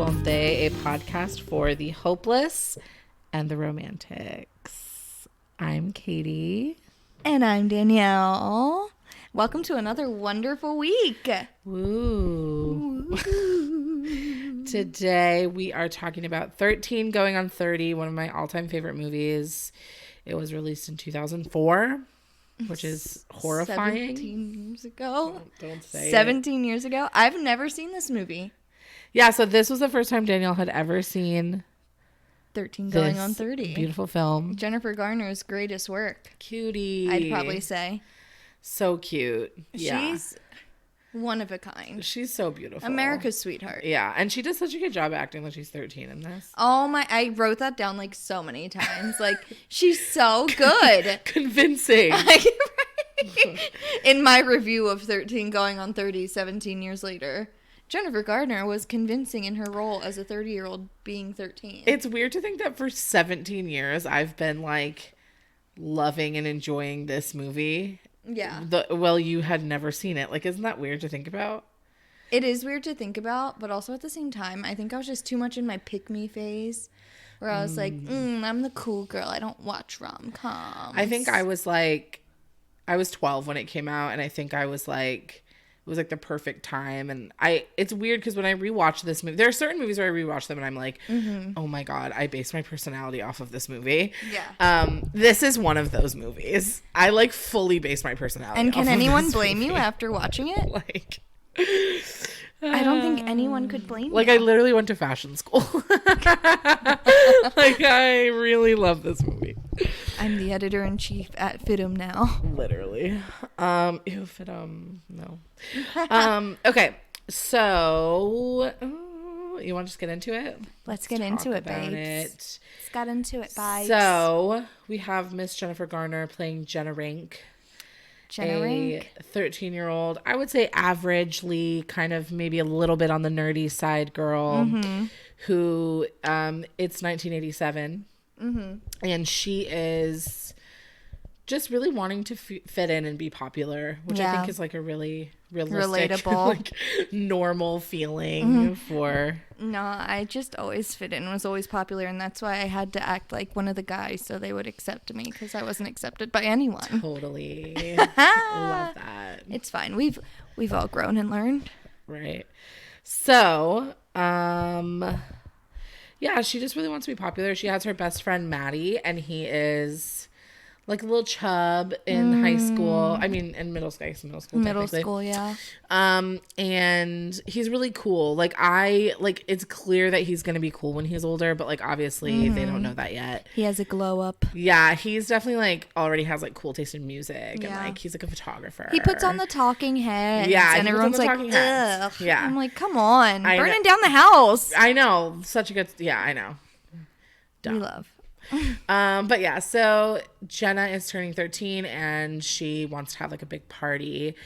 Donde, a podcast for the hopeless and the romantics. I'm Katie. And I'm Danielle. Welcome to another wonderful week. Woo. Today we are talking about 13 Going on 30, one of my all-time favorite movies. It was released in 2004, which is horrifying. 17 years ago. Don't say 17 years ago. I've never seen this movie. Yeah, so this was the first time Danielle had ever seen 13 Going on 30. Beautiful film. Jennifer Garner's greatest work. Cutie. I'd probably say. So cute. Yeah. She's one of a kind. She's so beautiful. America's sweetheart. Yeah, and she does such a good job acting when she's 13 in this. Oh my, I wrote that down like so many times. Like, she's so good. Convincing. In my review of 13 Going on 30, 17 years later, Jennifer Garner was convincing in her role as a 30-year-old being 13. It's weird to think that for 17 years I've been like loving and enjoying this movie. Yeah. Well, you had never seen it. Like, isn't that weird to think about? It is weird to think about, but also at the same time, I think I was just too much in my pick-me phase where I was like, I'm the cool girl. I don't watch rom-coms. I think I was 12 when it came out, and I think I was like, it was like the perfect time. And it's weird because when I rewatch this movie, there are certain movies where I rewatch them and I'm like, oh my God, I based my personality off of this movie. Yeah. This is one of those movies. I like fully base my personality and off can of anyone this blame movie. you after watching it? Like, I don't think anyone could blame like, you. I literally went to fashion school. Like, I really love this movie. I'm the editor-in-chief at FITM now. Literally. Ew, FITM. No. Okay. So, you want to just get into it? Let's get into it, babes. Let's get into it, babes. So, we have Miss Jennifer Garner playing Jenna Rink. Jenna Rink. 13-year-old, I would say averagely, kind of maybe a little bit on the nerdy side girl who, it's 1987. And she is just really wanting to fit in and be popular, which I think is like a really realistic, relatable, like normal feeling for. No, I just always fit in, was always popular, and that's why I had to act like one of the guys so they would accept me, because I wasn't accepted by anyone. Totally. Love that. It's fine. We've all grown and learned. Right. So, yeah, she just really wants to be popular. She has her best friend, Matty, and he is like a little chub in high school. I mean, in middle school. Middle school, yeah. And he's really cool. Like, it's clear that he's going to be cool when he's older, but like, obviously they don't know that yet. He has a glow up. Yeah, he's definitely like already has like cool taste in music, and like he's like a photographer. He puts on the talking heads. Yeah, and everyone's like, ugh. Yeah. I'm like, come on, burning down the house. I know, such a good. Yeah, I know. Dumb. We love. But yeah, so Jenna is turning 13 and she wants to have like a big party,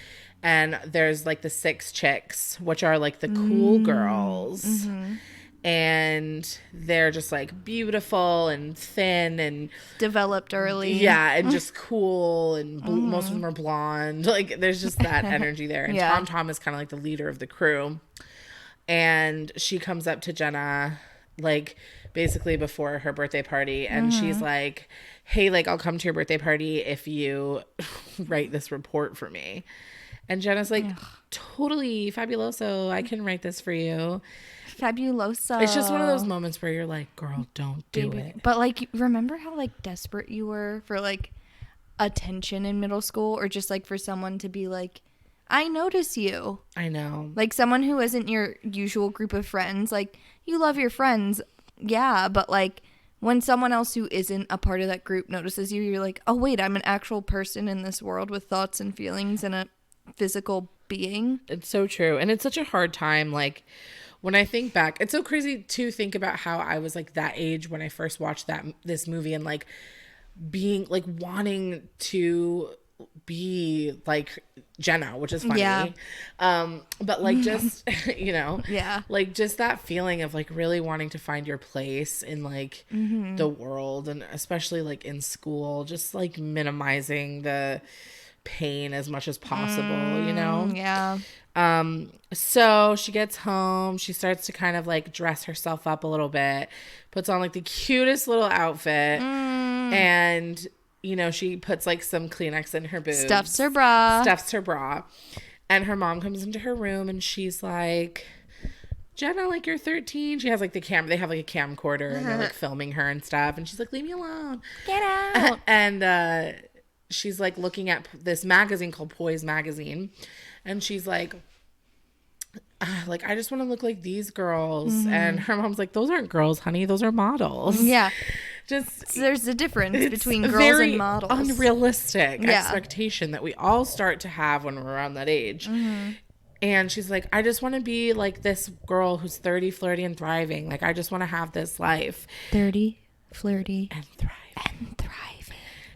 and there's like the 6 chicks, which are like the cool girls, and they're just like beautiful and thin and developed early. Yeah, and just cool, and most of them are blonde. Like, there's just that energy there. And Tom is kind of like the leader of the crew, and she comes up to Jenna like basically before her birthday party, and she's like, hey, like, I'll come to your birthday party if you write this report for me. And Jenna's like, totally, fabuloso, I can write this for you. Fabuloso. It's just one of those moments where you're like, girl, don't do it. But like, remember how like desperate you were for like attention in middle school, or just like for someone to be like, I notice you. I know. Like, someone who isn't your usual group of friends. Like, you love your friends, yeah, but like when someone else who isn't a part of that group notices you, you're like, oh wait, I'm an actual person in this world with thoughts and feelings and a physical being. It's so true. And it's such a hard time. Like, when I think back, it's so crazy to think about how I was like that age when I first watched this movie, and like being like wanting to be like Jenna, which is funny. Yeah. But like, just, you know, yeah, like just that feeling of like really wanting to find your place in like the world, and especially like in school, just like minimizing the pain as much as possible, you know? Yeah. So she gets home. She starts to kind of like dress herself up a little bit, puts on like the cutest little outfit. And, you know, she puts like some Kleenex in her boobs. Stuffs her bra. And her mom comes into her room and she's like, Jenna, like, you're 13. She has like the camera. They have like a camcorder and they're like filming her and stuff. And she's like, leave me alone. Get out. And she's like looking at this magazine called Poise Magazine. And she's like, I just want to look like these girls. And her mom's like, those aren't girls, honey. Those are models. Yeah. Just so there's a difference between girls and models. Unrealistic expectation that we all start to have when we're around that age. And she's like, I just want to be like this girl who's 30, flirty, and thriving. Like, I just want to have this life. 30, flirty, and thriving.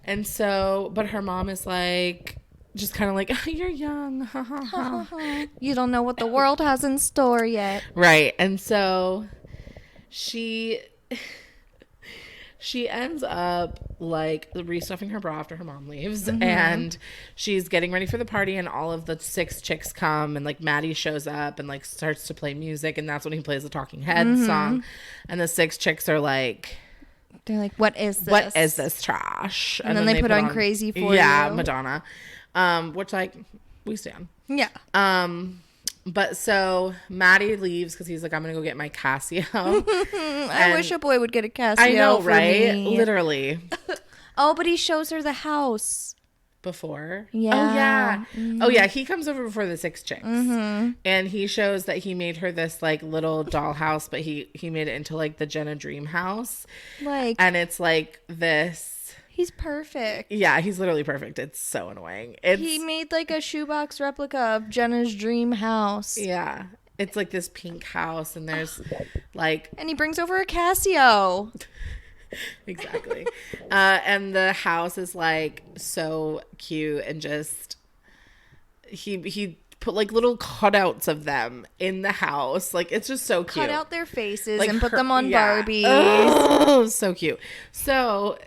And so, but her mom is like, just kind of like, oh, you're young. You don't know what the world has in store yet. Right. And so she ends up like restuffing her bra after her mom leaves, and she's getting ready for the party, and all of the 6 chicks come, and like Matty shows up and like starts to play music, and that's when he plays the Talking Heads song, and the 6 chicks are like, they're like, what is this? What is this trash? And then they put on Crazy for You. Yeah, Madonna. Which like we stand. Yeah. But so Matty leaves because he's like, I'm gonna go get my Casio. I wish a boy would get a Casio. I know, for right? me. Literally. Oh, but he shows her the house Before. Yeah. Oh yeah. Oh yeah. He comes over before the 6 chicks, and he shows that he made her this like little dollhouse, but he made it into like the Jenna dream house. Like, and it's like this. He's perfect. Yeah, he's literally perfect. It's so annoying. He made like a shoebox replica of Jenna's dream house. Yeah. It's like this pink house, and there's like... And he brings over a Casio. Exactly. And the house is like so cute, and just... He put like little cutouts of them in the house. Like, it's just so cute. Cut out their faces like and put them on Barbies. Oh, so cute. So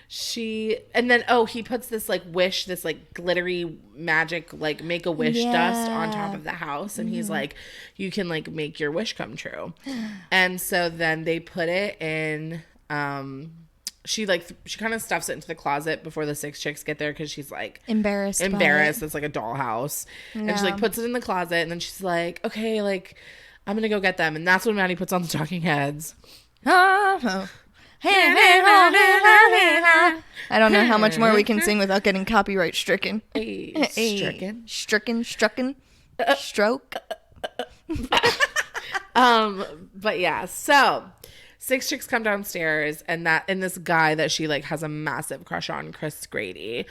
he puts this like wish, this like glittery magic, like make a wish dust on top of the house. And he's like, you can like make your wish come true. And so then they put it in, she kind of stuffs it into the closet before the 6 chicks get there, because she's like embarrassed. It's like a dollhouse. And she like puts it in the closet, and then she's like, okay, like I'm gonna go get them. And that's when Matty puts on the Talking Heads. I don't know how much more we can sing without getting copyright stricken. Stricken. Stroke. But yeah, so 6 chicks come downstairs, and this guy that she like has a massive crush on, Chris Grady.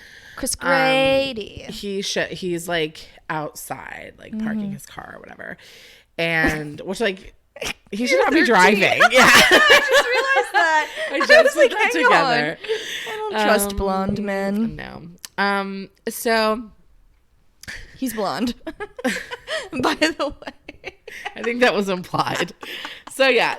He's like outside, like parking his car or whatever, and which like he should not be driving. Yeah, I just realized that. I just put that together. I don't trust blonde men. No. So he's blonde. By the way, I think that was implied. So yeah,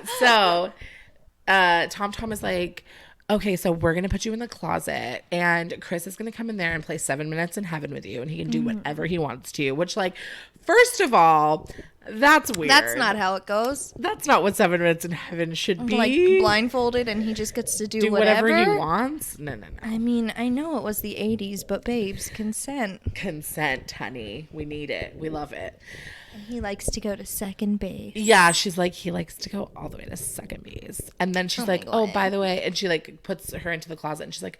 Tom is like, okay, so we're going to put you in the closet, and Chris is going to come in there and play 7 Minutes in Heaven with you, and he can do whatever he wants to, which, like, first of all, that's weird. That's not how it goes. That's not what 7 Minutes in Heaven should be. Like, blindfolded, and he just gets to do whatever he wants? No. I mean, I know it was the 80s, but babes, consent. Consent, honey. We need it. We love it. And he likes to go to second base. Yeah, she's like, he likes to go all the way to second base. And then she's like, oh, by the way, and she like puts her into the closet, and she's like,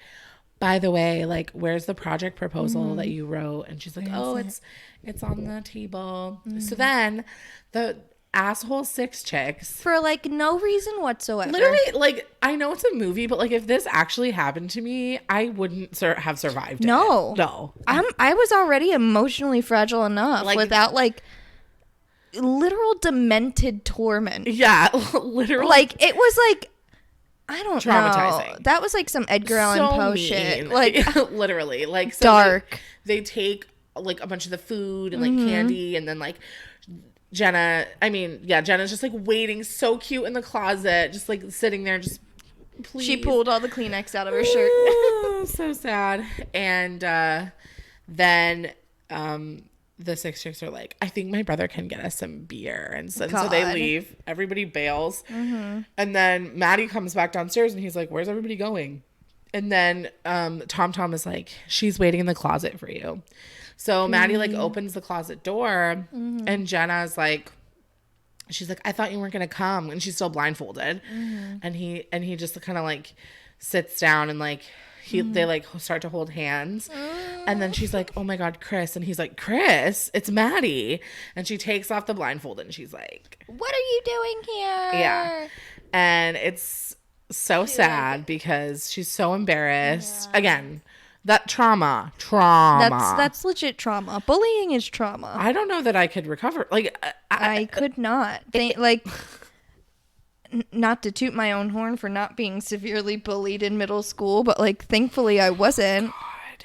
by the way, like, where's the project proposal that you wrote? And she's like, it's on the table. So then the asshole 6 chicks, for like no reason whatsoever, literally, like, I know it's a movie, but like if this actually happened to me, I wouldn't have survived. No. I was already emotionally fragile enough, like, without like literal demented torment. Yeah, literally. Like, it was like, I don't traumatizing. know. That was like some Edgar Allan Poe shit. Like, literally, like, so dark. They take like a bunch of the food and like candy, and then like Jenna's just like waiting, so cute in the closet, just like sitting there, just please. She pulled all the Kleenex out of her shirt. So sad. And then the 6 chicks are like, I think my brother can get us some beer. And so they leave. Everybody bails. Mm-hmm. And then Matty comes back downstairs and he's like, where's everybody going? And then Tom is like, she's waiting in the closet for you. So Matty like opens the closet door and Jenna's like, she's like, I thought you weren't going to come. And she's still blindfolded. Mm-hmm. And he just kind of like sits down and like, they like start to hold hands. And then she's like, oh my God, Chris. And he's like, Chris, it's Matty. And she takes off the blindfold and she's like, what are you doing here? Yeah. And it's so sad because she's so embarrassed. Yeah. Again, that trauma. That's legit trauma. Bullying is trauma. I don't know that I could recover. Like, I could not. Not to toot my own horn for not being severely bullied in middle school, but like thankfully I wasn't. God.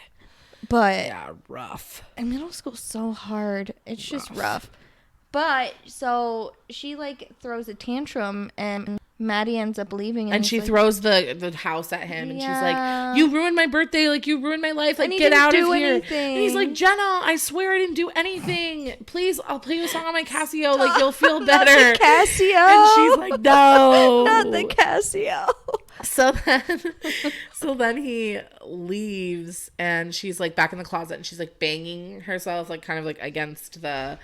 But yeah, rough. And middle school's so hard. It's just rough. But so she like throws a tantrum and Matty ends up leaving. And she like, throws the house at him. And she's like, you ruined my birthday. Like, you ruined my life. Like, get out of here. Anything. And he's like, Jenna, I swear I didn't do anything. Please, I'll play you a song on my Casio. Like, you'll feel better. Not the Casio. And she's like, no. Not the Casio. So then he leaves and she's like back in the closet and she's like banging herself like kind of like against the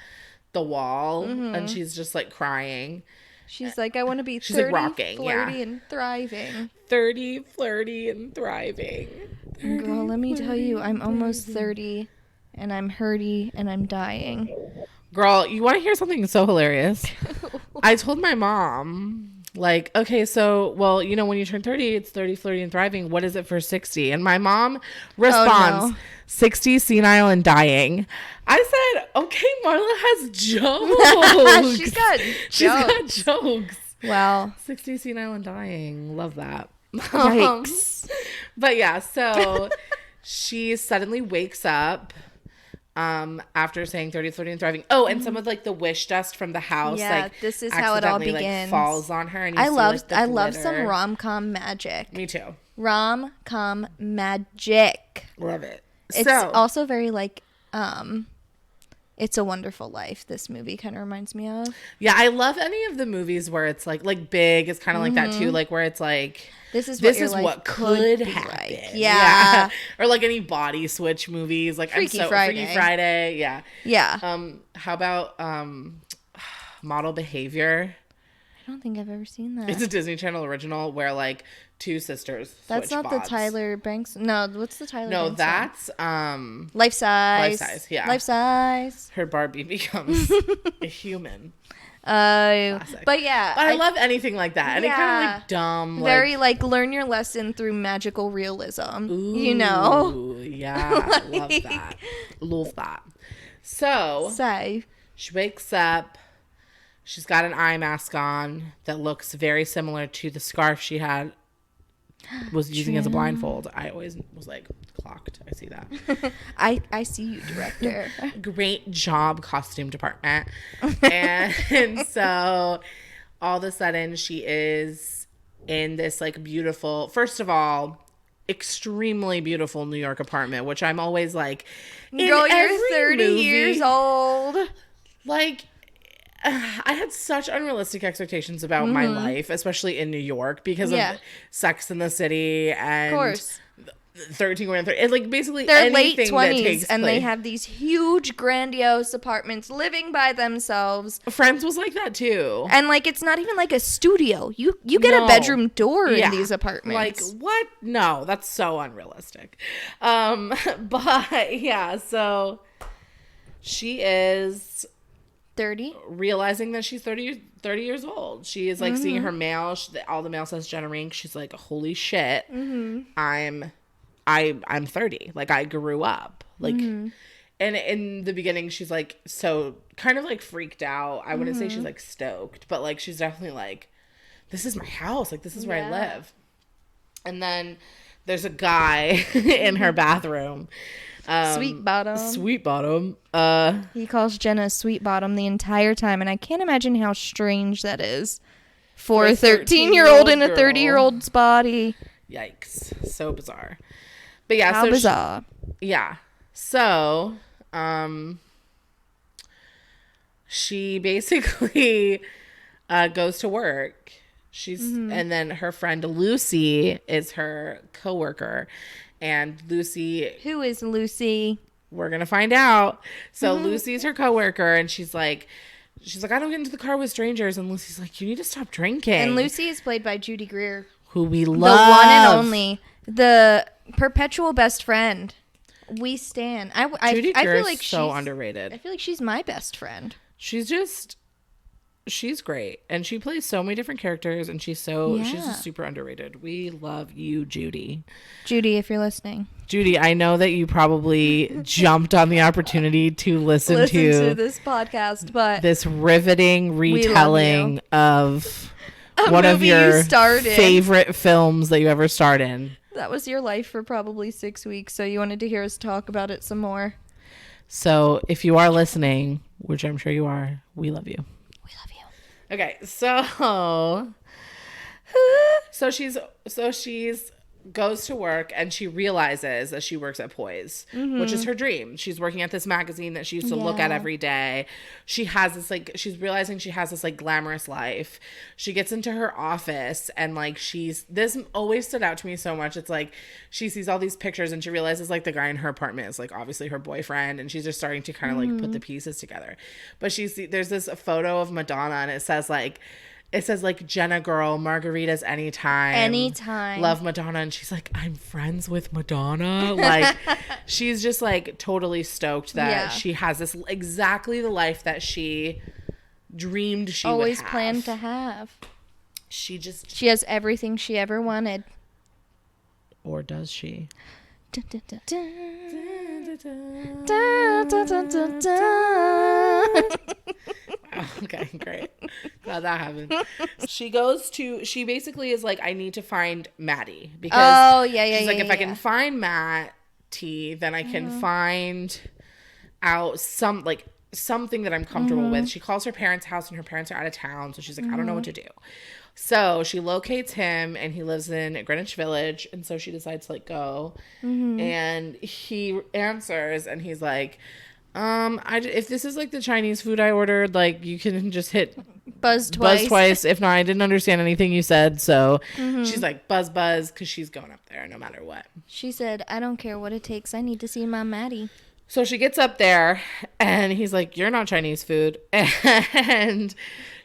wall. Mm-hmm. And she's just like crying. She's like, I want to be 30, like rocking, flirty, and thriving. 30, flirty, and thriving. 30, girl, let me tell you, I'm almost 30, and I'm hurty, and I'm dying. Girl, you want to hear something so hilarious? I told my mom, like, okay, so, well, you know, when you turn 30, it's 30, flirty, and thriving. What is it for 60? And my mom responds, 60, senile, and dying. I said, okay, Marla has jokes. She's got jokes. Wow. 60, senile, and dying. Love that. Yikes. But yeah, so she suddenly wakes up after saying 30, flirty, and thriving. Oh, and some of like the wish dust from the house. Yeah, like, this is how it all begins. Like, falls on her. And I love some rom-com magic. Me too. Rom-com magic. Love it. It's also very like It's a Wonderful Life, this movie kind of reminds me of. Yeah, I love any of the movies where it's like Big is kind of like that too, like where it's like this is what could happen. Like. Yeah. Or like any body switch movies, like Freaky Friday. Freaky Friday. Yeah. Yeah. How about Model Behavior? I don't think I've ever seen that. It's a Disney Channel original where like two sisters That's not bods. The Tyler Banks. No, what's the Tyler No, Banks that's Life Size. Life Size, yeah. Life Size. Her Barbie becomes a human. Classic. But yeah. But I love anything like that. Any kind of like dumb. Very like learn your lesson through magical realism. Ooh, you know? Yeah. Love that. Love that. So she wakes up. She's got an eye mask on that looks very similar to the scarf she was using as a blindfold. I always was like, clocked. I see that. I see you, director. Great job, costume department. And so all of a sudden she is in this like beautiful, first of all, extremely beautiful New York apartment, which I'm always like, girl, you're 30 years old. Like, I had such unrealistic expectations about my life, especially in New York, because of Sex in the City and of course. 13 Going on 30. It's like basically they're late 20s and they have these huge grandiose apartments living by themselves. Friends was like that too. And like it's not even like a studio. You get a bedroom door in these apartments. Like what? No, that's so unrealistic. But yeah, so she is 30, realizing that she's 30 years old. She is like seeing her mail. All the mail says Jenna Rink. She's like, holy shit, I'm 30. Like I grew up. Like, and in the beginning, she's like so kind of like freaked out. I wouldn't say she's like stoked, but like she's definitely like, this is my house. Like this is where I live. And then there's a guy in her bathroom. Sweet bottom. He calls Jenna sweet bottom the entire time, and I can't imagine how strange that is for a 13-year-old in a 30-year-old's body. Yikes. So bizarre. But yeah, how bizarre. Yeah. So, she basically goes to work. And then her friend Lucy is her coworker. And Lucy... Who is Lucy? We're going to find out. So Lucy's her coworker, and she's like, I don't get into the car with strangers. And Lucy's like, you need to stop drinking. And Lucy is played by Judy Greer. Who we love. The one and only. The perpetual best friend. We stan. Judy I Greer feel like is so underrated. I feel like she's my best friend. She's great. And she plays so many different characters, and she's just super underrated. We love you, Judy. Judy, if you're listening. Judy, I know that you probably jumped on the opportunity to listen to this podcast, but this riveting retelling of one of your favorite films that you ever starred in. That was your life for probably 6 weeks, so you wanted to hear us talk about it some more. So if you are listening, which I'm sure you are, we love you. We love you. Okay, so she's goes to work, and she realizes that she works at Poise, which is her dream. She's working at this magazine that she used to look at every day. She has this she's realizing she has this glamorous life. She gets into her office, and this always stood out to me so much. It's she sees all these pictures, and she realizes the guy in her apartment is obviously her boyfriend, and she's just starting to kind of put the pieces together. But there's this photo of Madonna, and it says Jenna girl, margaritas anytime. Love Madonna. And she's like, I'm friends with Madonna. She's just totally stoked that she has this exactly the life that she dreamed she always would have. Planned to have. She has everything she ever wanted. Or does she? Dun, dun, dun, dun. Dun, dun, dun, dun, dun. Okay, great. Glad that happened. She basically is I need to find Matty, because she's if I can find Matty, then I can find out something that I'm comfortable with. She calls her parents' house, and her parents are out of town, so she's I don't know what to do. So she locates him, and he lives in Greenwich Village, and so she decides to go. And he answers, and he's like, if this is the Chinese food I ordered, you can just hit buzz twice. If not, I didn't understand anything you said. So she's buzz, because she's going up there no matter what. She said, I don't care what it takes. I need to see my Matty. So she gets up there, and he's like, you're not Chinese food. And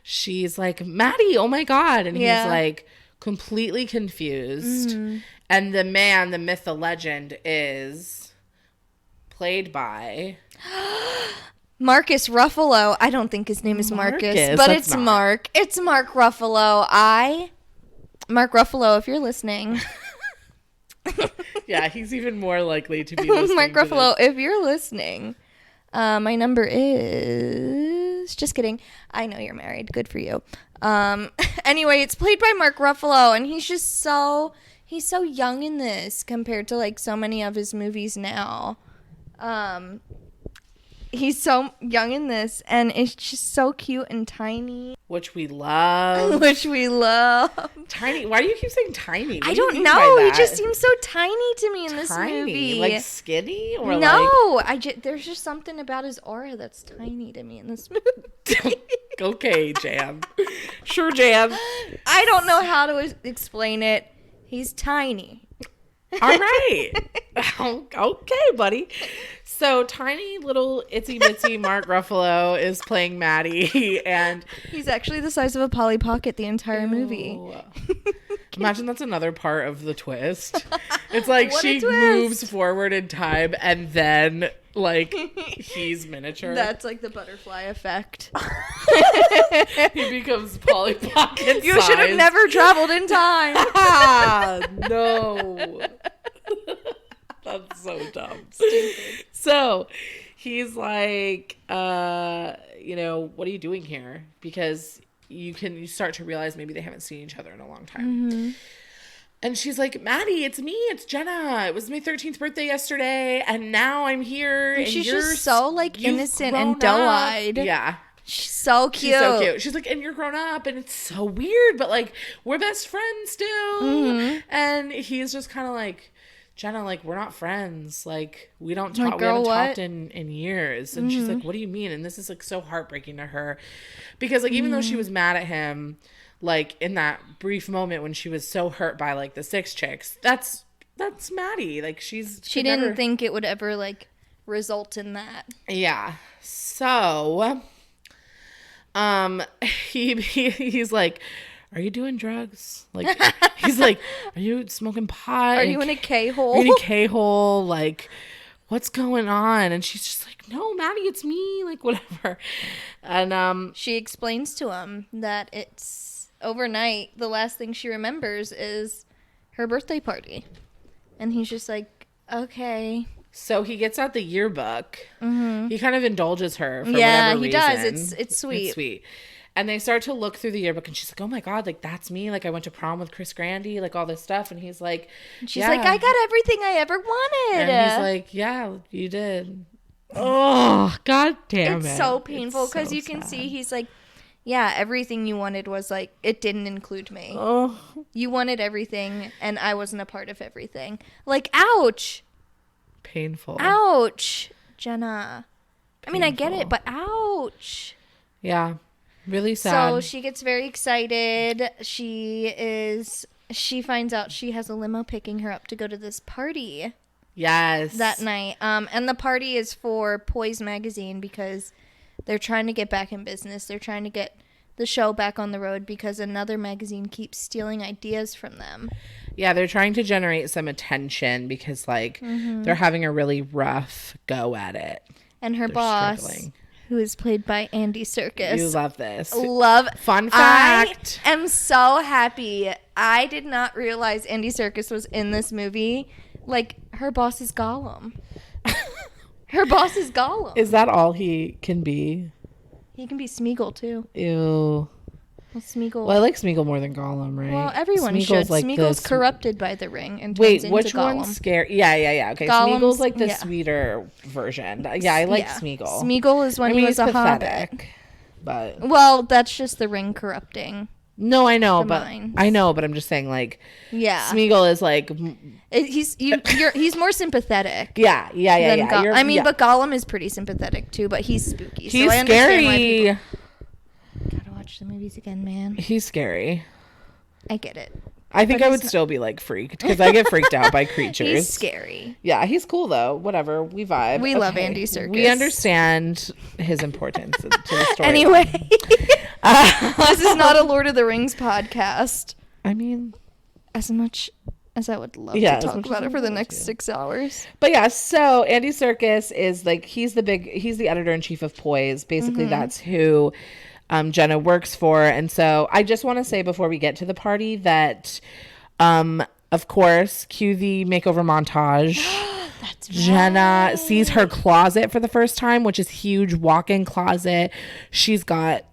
she's like, Matty, oh my God. And he's completely confused. And the man, the myth, the legend is played by Marcus Ruffalo. I don't think his name is Marcus, but it's Mark. It's Mark Ruffalo. Mark Ruffalo, if you're listening. Yeah, he's even more likely to be listening. Mark Ruffalo, if you're listening. My number is... Just kidding. I know you're married. Good for you. Anyway, it's played by Mark Ruffalo, and he's just he's so young in this compared to so many of his movies now. He's so young in this, and it's just so cute and tiny. Which we love. Tiny. Why do you keep saying tiny? I don't know. He just seems so tiny to me in this movie. Skinny? Or no, there's just something about his aura that's tiny to me in this movie. Okay, Jam. Sure, Jam. I don't know how to explain it. He's tiny. All right. Okay, buddy. So tiny little itsy bitsy Mark Ruffalo is playing Matty, and he's actually the size of a Polly Pocket the entire movie. Imagine that's another part of the twist. It's she moves forward in time, and then he's miniature. That's the butterfly effect. He becomes Polly Pocket You should have never traveled in time. No. That's so dumb. Stupid. So he's like, what are you doing here? Because you start to realize maybe they haven't seen each other in a long time. And she's like, Matty, it's me. It's Jenna. It was my 13th birthday yesterday, and now I'm here. And she's just so innocent and doe-eyed. Yeah. She's so cute. She's so cute. She's like, and you're grown up, and it's so weird, but we're best friends still. And he's just kind of Jenna, like, we're not friends. Like, we don't talk. Like, we haven't girl, talked in years. And she's like, what do you mean? And this is, like, so heartbreaking to her. Because, like, even though she was mad at him, like, in that brief moment when she was so hurt by, like, the 6 chicks, that's Matty. Like, she didn't think it would ever, like, result in that. Yeah. So, he's like, are you doing drugs? Like, he's like, are you smoking pot? Are you in a K-hole? Are you in a K-hole? Like, what's going on? And she's just like, no, Matty, it's me. Like, whatever. And she explains to him that it's overnight. The last thing she remembers is her birthday party. And he's just like, okay. So he gets out the yearbook. Mm-hmm. He kind of indulges her for whatever reason. Yeah, he does. It's sweet. It's sweet. And they start to look through the yearbook, and she's like, oh, my God, like, that's me. Like, I went to prom with Chris Grandy, like, all this stuff. And he's like, she's like, I got everything I ever wanted. And he's like, yeah, you did. Oh, God damn it. It's so painful because you can see he's like, yeah, everything you wanted was like, it didn't include me. Oh. You wanted everything, and I wasn't a part of everything. Like, ouch. Painful. Ouch, Jenna. Painful. I mean, I get it, but ouch. Yeah. Really sad. So she gets very excited. She finds out she has a limo picking her up to go to this party. Yes. That night. And the party is for Poise magazine because they're trying to get back in business. They're trying to get the show back on the road because another magazine keeps stealing ideas from them. Yeah, they're trying to generate some attention because, like, they're having a really rough go at it. And her boss, struggling. Who is played by Andy Serkis. You love this. Fun fact. I am so happy. I did not realize Andy Serkis was in this movie. Like, her boss is Gollum. Her boss is Gollum. Is that all he can be? He can be Smeagol, too. Ew. Well, Smeagol. Well, I like Smeagol more than Gollum, right? Well, everyone should. Like Smeagol's corrupted by the ring and turns into which Gollum. one's scary? Yeah. Okay, Smeagol's like the sweeter version. Yeah, I like Smeagol. Smeagol is when he was a pathetic, hobbit. But well, that's just the ring corrupting. No, I know, but I'm just saying, like, Smeagol is like he's more sympathetic. Yeah. But Gollum is pretty sympathetic too. But he's spooky. He's so I scary. Gotta watch the movies again, man. He's scary. I get it. I think I would still be like freaked because I get freaked out by creatures. He's scary. Yeah, he's cool though. Whatever, we vibe. We love Andy Serkis. We understand his importance to the story. Anyway, this is not a Lord of the Rings podcast. I mean, as much as I would love to talk about it for the next 6 hours. But yeah, so Andy Serkis is like he's the editor-in-chief of Poise. Basically, that's who Jenna works for. And so I just want to say before we get to the party that, of course, cue the makeover montage. That's Jenna sees her closet for the first time, which is huge walk-in closet. She's got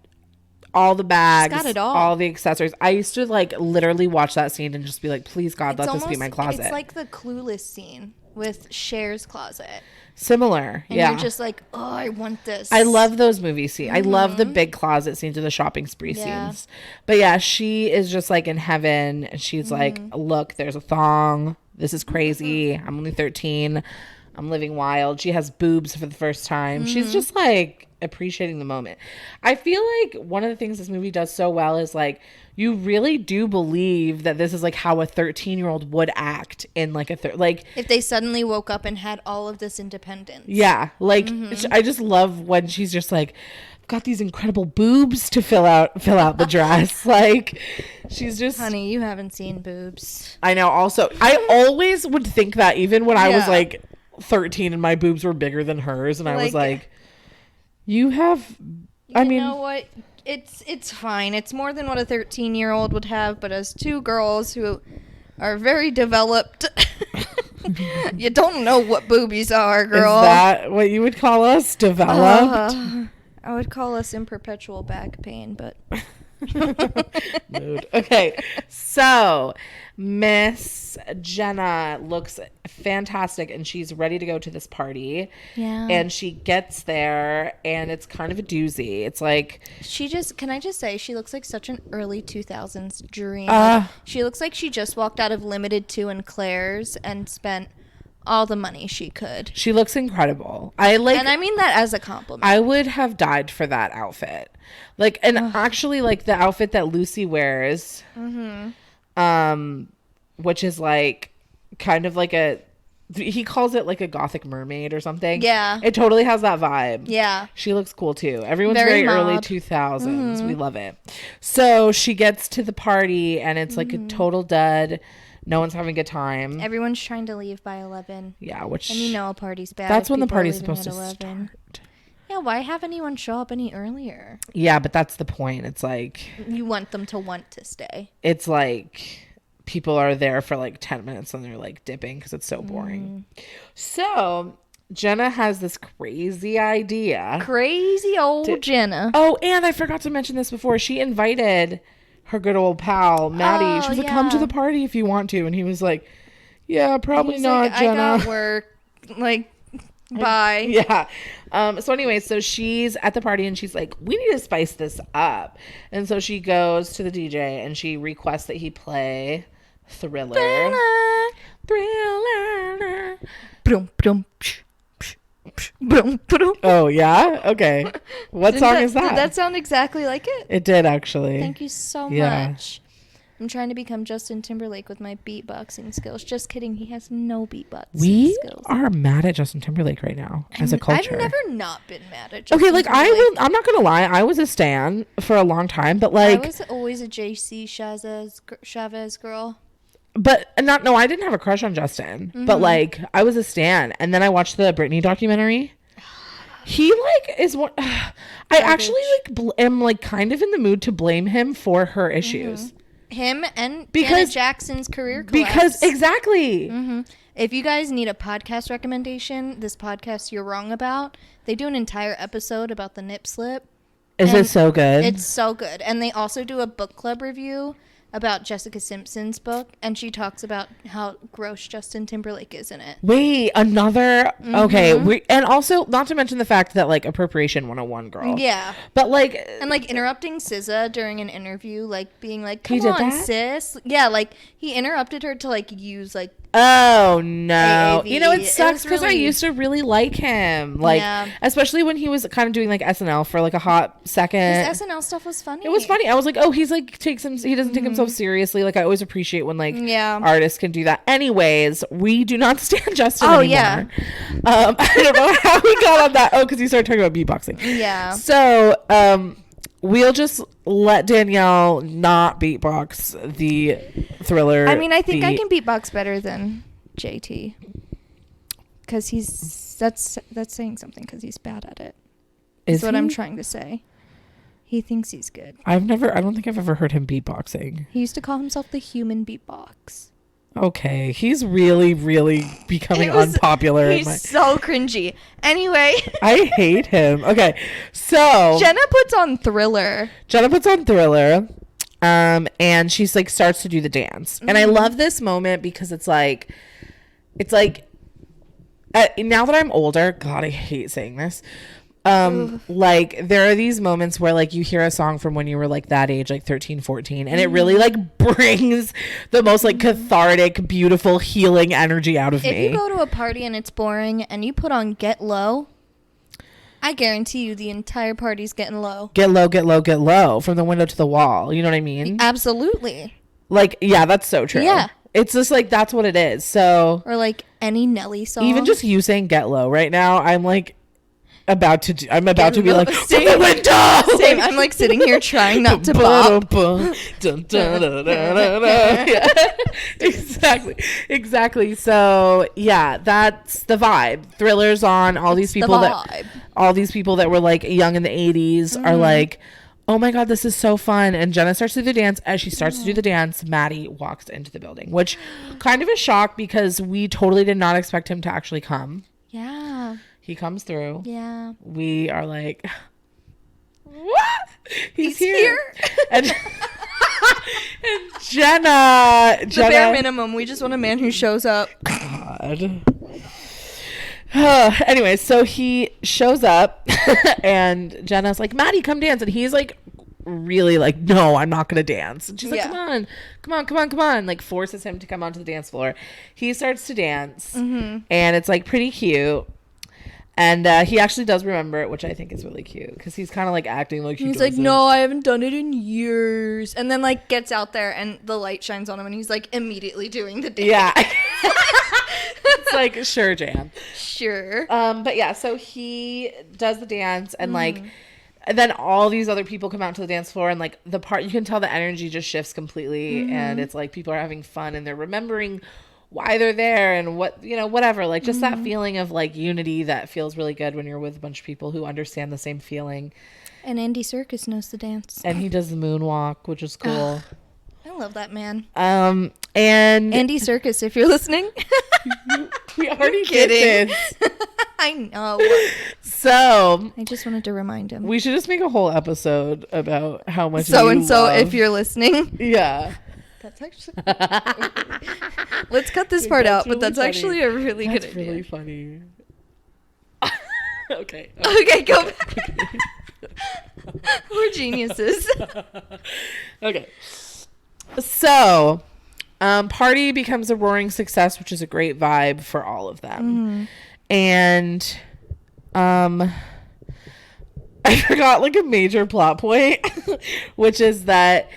all the bags, she's got it all the accessories. I used to like literally watch that scene and just be like, please God, let this be my closet. It's like the Clueless scene with Cher's closet. Similar. And you're just like, oh, I want this. I love those movie scenes. I love the big closet scenes or the shopping spree scenes. But yeah, she is just like in heaven. And she's like, look, there's a thong. This is crazy. I'm only 13. I'm living wild. She has boobs for the first time. She's just like appreciating the moment. I feel like one of the things this movie does so well is like you really do believe that this is like how a 13-year-old would act in like like if they suddenly woke up and had all of this independence. Yeah, like I just love when she's just like, I've got these incredible boobs to fill out the dress. Like she's just, honey, you haven't seen boobs. I know. Also, I always would think that even when I was like 13 and my boobs were bigger than hers, and I was like, you have. I mean, you know what? It's fine. It's more than what a 13-year-old would have, but as two girls who are very developed, you don't know what boobies are, girl. Is that what you would call us? Developed? I would call us in perpetual back pain, but Mood. Okay, so Miss Jenna looks fantastic and she's ready to go to this party. Yeah. And she gets there and it's kind of a doozy. It's like can I just say, she looks like such an early 2000s dream. She looks like she just walked out of Limited 2 and Claire's and spent all the money she could. She looks incredible. And I mean that as a compliment. I would have died for that outfit. Like, and actually, like, the outfit that Lucy wears, which is, like, kind of like he calls it, like, a gothic mermaid or something. Yeah. It totally has that vibe. Yeah. She looks cool, too. Everyone's very early 2000s. We love it. So she gets to the party, and it's, like, a total dud. No one's having a good time. Everyone's trying to leave by 11. Yeah, which... And you know a party's bad. That's when the party's supposed to start. Yeah, why have anyone show up any earlier? Yeah, but that's the point. It's like... You want them to want to stay. It's like people are there for like 10 minutes and they're like dipping because it's so boring. So Jenna has this crazy idea. Crazy old Jenna. Oh, and I forgot to mention this before. She invited... her good old pal Matty. She was like, come to the party if you want to, and he was like, yeah, probably not, Jenna. I got work, like, bye. Yeah. So anyway, so she's at the party and she's like, we need to spice this up. And so she goes to the DJ and she requests that he play Thriller. Thriller. Oh yeah, okay. What song is that? Did that sound exactly like it? It did, actually. Thank you so much. I'm trying to become Justin Timberlake with my beatboxing skills. Just kidding, he has no beatboxing skills. We are mad at Justin Timberlake right now as a culture. I've never not been mad at Justin Timberlake. I'm not gonna lie, I was a stan for a long time, but like I was always a JC Chavez girl. But I didn't have a crush on Justin, but like I was a stan, and then I watched the Britney documentary. He like is one. I actually like am like kind of in the mood to blame him for her issues. Him and Janet Jackson's career collapse. Because exactly. If you guys need a podcast recommendation, this podcast You're Wrong About, they do an entire episode about the nip slip. Is it so good? It's so good, and they also do a book club review about Jessica Simpson's book, and she talks about how gross Justin Timberlake is in it. Wait, another okay, and also not to mention the fact that like appropriation 101 girl. Yeah. But like and like interrupting SZA during an interview, like being like, "Come on, sis." Yeah, like he interrupted her to like use like oh no. AAV. You know, it sucks because I used to really like him. Like especially when he was kind of doing like SNL for like a hot second. His SNL stuff was funny. It was funny. I was like, oh, he's like he doesn't take himself seriously. Like I always appreciate when like artists can do that. Anyways, we do not stand Justin anymore. Yeah. I don't know how we got on that. Oh, because you started talking about beatboxing. Yeah. So we'll just let Danielle not beatbox the Thriller. I mean, I think I can beatbox better than JT. Because that's saying something because he's bad at it. Is what I'm trying to say. He thinks he's good. I don't think I've ever heard him beatboxing. He used to call himself the human beatbox. Okay, he's really, really becoming unpopular. He's so cringy. Anyway. I hate him. Okay, so. Jenna puts on Thriller. And she's like, starts to do the dance. And I love this moment because it's like, now that I'm older, God, I hate saying this. Like there are these moments where like you hear a song from when you were like that age, like 13, 14, and it really like brings the most like cathartic, beautiful, healing energy out of me. If you go to a party and it's boring and you put on Get Low, I guarantee you the entire party's getting low. Get low, get low, get low from the window to the wall. You know what I mean? Absolutely. Like, yeah, that's so true. Yeah. It's just like, that's what it is. So. Or like any Nelly song. Even just you saying Get Low right now, I'm like. About to be like from the window. Same. I'm like sitting here trying not to bop. Exactly. So yeah, that's the vibe. Thriller's on. All these people that were like young in the 80s are like, oh my God, this is so fun. And Jenna starts to do the dance. As she starts to do the dance, Matty walks into the building, which kind of a shock because we totally did not expect him to actually come. Yeah. He comes through. Yeah. We are like, what? He's here. And, and Jenna. The bare minimum. We just want a man who shows up. God. Anyway, so he shows up and Jenna's like, Matty, come dance. And he's like, really like, no, I'm not gonna dance. And she's like, come on, like forces him to come onto the dance floor. He starts to dance, and it's like pretty cute. And he actually does remember it, which I think is really cute because he's kind of like acting like he's like, no, I haven't done it in years. And then like gets out there and the light shines on him and he's like immediately doing the dance. Yeah. It's like, sure, Jan. Sure. But yeah, so he does the dance and like, and then all these other people come out to the dance floor and like the part, you can tell the energy just shifts completely, and it's like people are having fun and they're remembering why they're there and what, you know, whatever, like just that feeling of like unity that feels really good when you're with a bunch of people who understand the same feeling. And Andy Serkis knows the dance. And he does the moonwalk, which is cool. I love that man. And Andy Serkis, if you're listening. We already did this. I know. So I just wanted to remind him. We should just make a whole episode about how much so and so if you're listening. Yeah. That's actually let's cut this part out, but that's funny. Actually a really good idea. That's really funny. Okay. Okay, go back. We're geniuses. Okay. So, party becomes a roaring success, which is a great vibe for all of them. And I forgot like a major plot point, which is that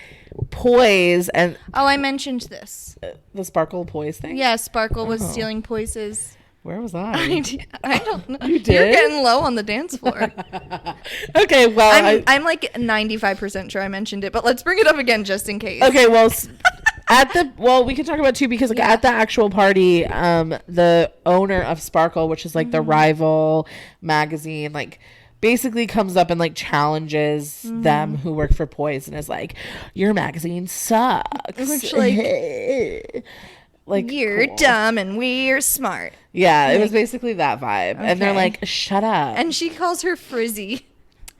Poise and I mentioned this. The Sparkle Poise thing. Yeah, Sparkle was stealing Poise's. Where was I? I don't know. You did? You're getting low on the dance floor. Okay, well, I'm like 95% sure I mentioned it, but let's bring it up again just in case. Okay, well, we can talk about it too because like at the actual party, the owner of Sparkle, which is like the rival magazine, like basically comes up and like challenges them who work for Poise and is like, your magazine sucks. Which like you're cool. Dumb and we're smart. Yeah, it was basically that vibe. Okay. And they're like, shut up. And she calls her frizzy.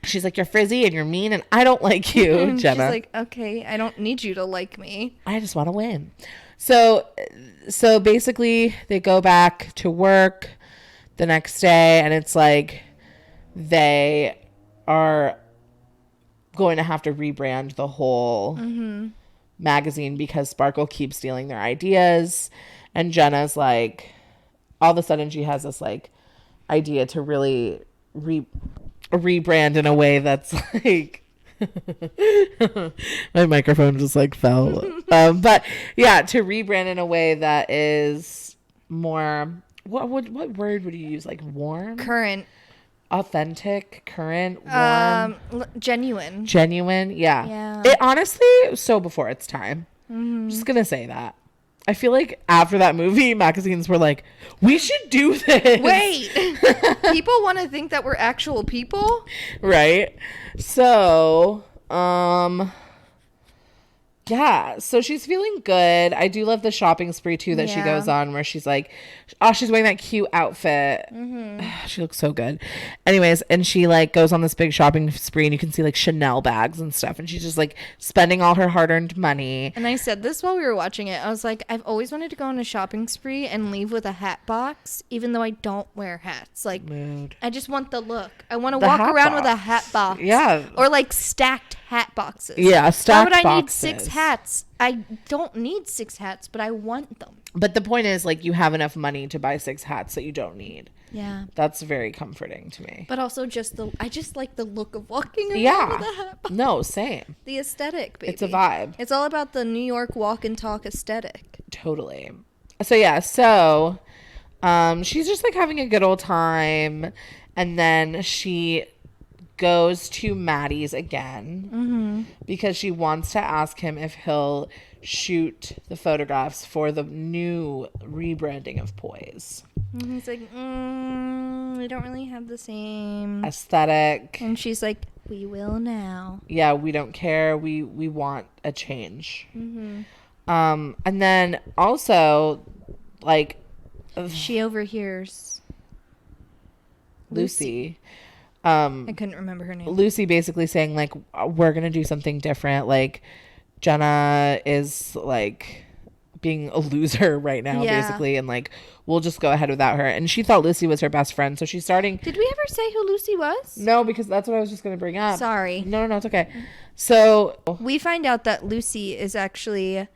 She's like, you're frizzy and you're mean and I don't like you, Jenna. She's like, okay, I don't need you to like me. I just want to win. So basically they go back to work the next day and it's like they are going to have to rebrand the whole magazine because Sparkle keeps stealing their ideas. And Jenna's like, all of a sudden she has this like idea to really rebrand in a way that's like my microphone just like fell. But yeah, to rebrand in a way that is more, what word would you use? Like warm? Current. Authentic, current, warm, genuine. Yeah. It honestly so before its time. I'm just gonna say that. I feel like after that movie, magazines were like, we should do this. Wait, people want to think that we're actual people, right? So, yeah, so she's feeling good. I do love the shopping spree too that she goes on where she's like, oh, she's wearing that cute outfit. She looks so good. Anyways, and she like goes on this big shopping spree and you can see like Chanel bags and stuff and she's just like spending all her hard-earned money. And I said this while we were watching it. I was like, I've always wanted to go on a shopping spree and leave with a hat box, even though I don't wear hats. Like, I just want the look. I want to walk around with a hat box. Yeah. Or like stacked hat boxes. Yeah, stacked boxes. Why would I need 6 hats? I don't need 6 hats, but I want them. But the point is, like, you have enough money to buy 6 hats that you don't need. Yeah. That's very comforting to me. But also I just like the look of walking around with a hat box. No, same. The aesthetic, baby. It's a vibe. It's all about the New York walk and talk aesthetic. Totally. So, yeah. So, she's just, like, having a good old time. And then she goes to Matty's again because she wants to ask him if he'll shoot the photographs for the new rebranding of Poise. And he's like, we don't really have the same aesthetic. And she's like, we will now. Yeah, we don't care. We want a change. And then also, like, she overhears Lucy. I couldn't remember her name. Lucy basically saying like, we're gonna do something different. Like Jenna is like being a loser right now, basically, and like we'll just go ahead without her. And she thought Lucy was her best friend, so she's starting. Did we ever say who Lucy was? No, because that's what I was just gonna bring up. Sorry. No, it's okay. So we find out that Lucy is actually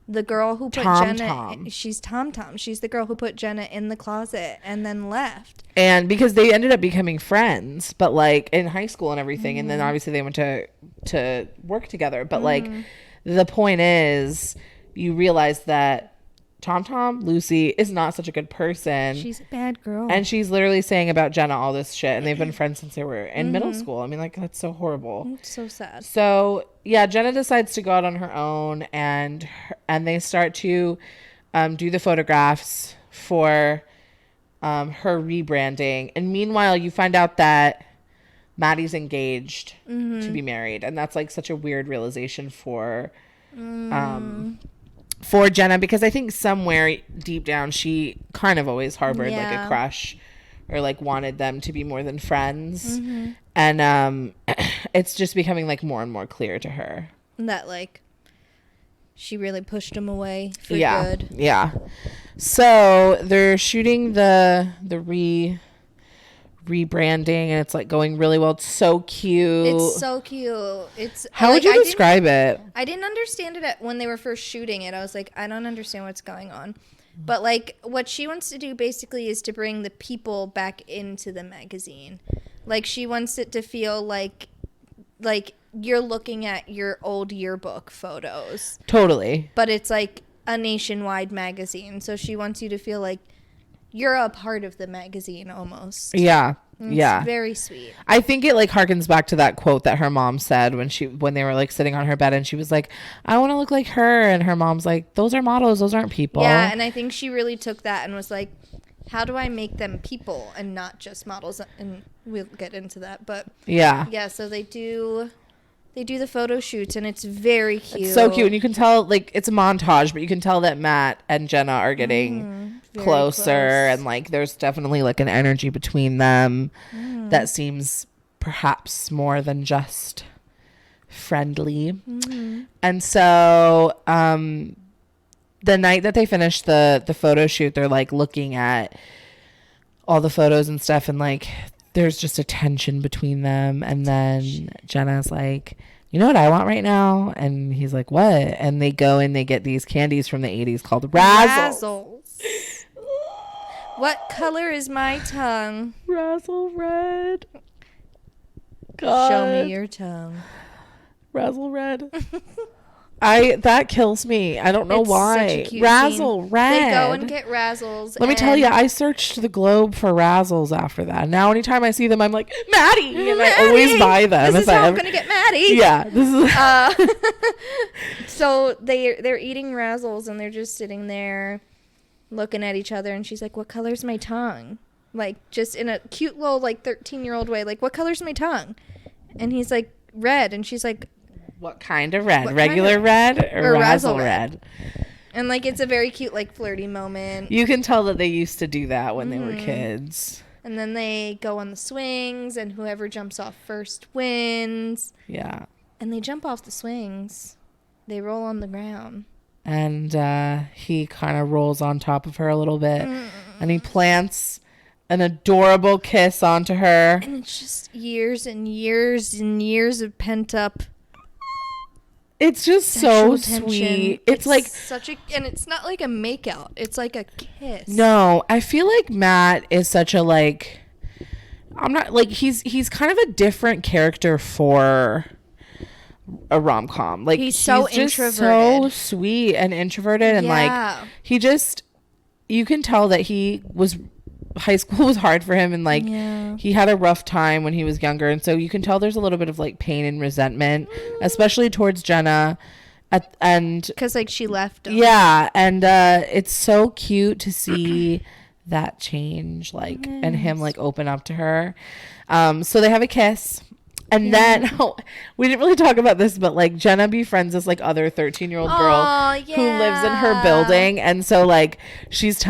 the girl who put Jenna. She's Tom. She's the girl who put Jenna in the closet and then left. And because they ended up becoming friends, but like in high school and everything, and then obviously they went to work together. But like the point is, you realize that Tom, Lucy, is not such a good person. She's a bad girl. And she's literally saying about Jenna all this shit. And they've been friends since they were in middle school. I mean, like, that's so horrible. It's so sad. So, yeah, Jenna decides to go out on her own. And they start to do the photographs for her rebranding. And meanwhile, you find out that Matty's engaged to be married. And that's, like, such a weird realization for Jenna, because I think somewhere deep down she kind of always harbored like a crush or like wanted them to be more than friends. And it's just becoming like more and more clear to her that like she really pushed him away for good. So they're shooting the rebranding, and it's like going really well. It's so cute. It's how would you describe it? I didn't understand it when they were first shooting it. I was like, I don't understand what's going on. But like what she wants to do basically is to bring the people back into the magazine. Like she wants it to feel like you're looking at your old yearbook photos. Totally. But it's like a nationwide magazine. So she wants you to feel like you're a part of the magazine almost. It's very sweet. I think it like harkens back to that quote that her mom said when they were like sitting on her bed, and she was like, I want to look like her, and her mom's like, those are models, those aren't people. Yeah, and I think she really took that and was like, how do I make them people and not just models? And we'll get into that, but so they do the photo shoots, and it's very cute. It's so cute, and you can tell like it's a montage, but you can tell that Matt and Jenna are getting closer, and like there's definitely like an energy between them that seems perhaps more than just friendly. And so the night that they finish the photo shoot, they're like looking at all the photos and stuff, and like there's just a tension between them. And then Jenna's like, you know what I want right now? And he's like, what? And they go and they get these candies from the 80s called Razzles. What color is my tongue? Razzle red. God. Show me your tongue. Razzle red. That kills me. I don't know why. Such a cute Razzle scene. red. They go and get Razzles. Let me tell you, I searched the globe for Razzles after that. Now anytime I see them, I'm like, Matty! And I always buy them. This is how I'm going to get Matty. Yeah. This is so they're eating Razzles, and they're just sitting there looking at each other, and she's like, what color's my tongue? Like, just in a cute little, like, 13-year-old way, like, what color's my tongue? And he's like, red. And she's like, what kind of red? Regular red or Razzle red? And like it's a very cute like flirty moment. You can tell that they used to do that when they were kids. And then they go on the swings, and whoever jumps off first wins. Yeah. And they jump off the swings. They roll on the ground. And he kind of rolls on top of her a little bit. And he plants an adorable kiss onto her. And it's just years and years and years of pent up. It's just so sweet. It's like such a, and it's not like a makeout. It's like a kiss. No, I feel like Matt is such a like. I'm not like he's kind of a different character for a rom-com. Like he's so just introverted, so sweet and introverted, and like he just, you can tell that high school was hard for him, and like he had a rough time when he was younger, and so you can tell there's a little bit of like pain and resentment, especially towards Jenna, and because like she left him. And it's so cute to see that change, like and him like open up to her. So they have a kiss. And then we didn't really talk about this, but like Jenna befriends this like other 13-year-old girl who lives in her building, and so like she's